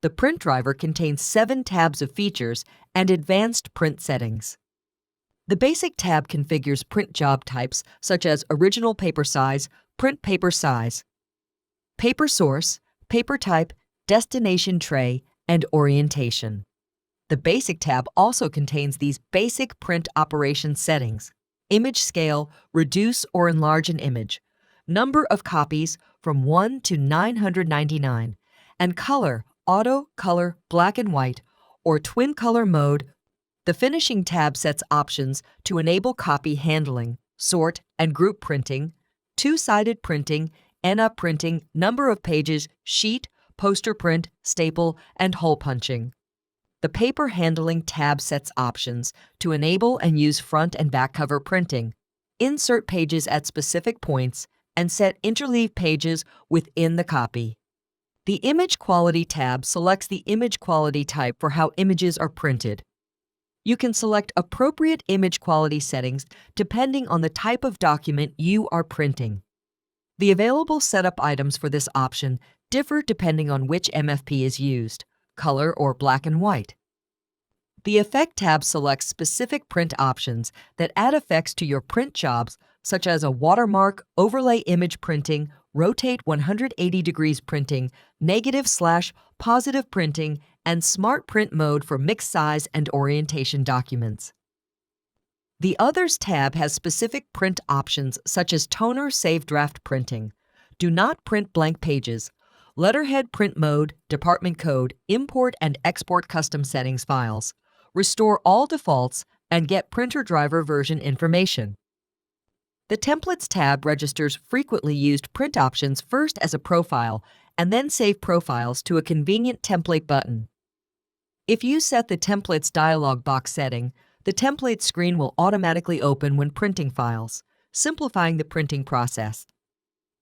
The print driver contains 7 tabs of features and advanced print settings. The basic tab configures print job types such as original paper size, print paper size, paper source, paper type, destination tray, and orientation. The Basic tab also contains these basic print operation settings: image scale, reduce or enlarge an image, number of copies from 1 to 999, and color, auto, color, black and white, or twin color mode. The Finishing tab sets options to enable copy handling, sort and group printing, two-sided printing, ENA printing, number of pages, sheet, poster print, staple, and hole punching. The Paper Handling tab sets options to enable and use front and back cover printing, insert pages at specific points, and set interleave pages within the copy. The Image Quality tab selects the image quality type for how images are printed. You can select appropriate image quality settings depending on the type of document you are printing. The available setup items for this option differ depending on which MFP is used, color or black and white. The Effect tab selects specific print options that add effects to your print jobs, such as a watermark, overlay image printing, rotate 180 degrees printing, negative/positive printing, and Smart Print mode for mixed size and orientation documents. The Others tab has specific print options such as toner save draft printing, do not print blank pages, letterhead print mode, department code, import and export custom settings files, restore all defaults, and get printer driver version information. The Templates tab registers frequently used print options first as a profile and then save profiles to a convenient template button. If you set the Templates dialog box setting, the template screen will automatically open when printing files, simplifying the printing process.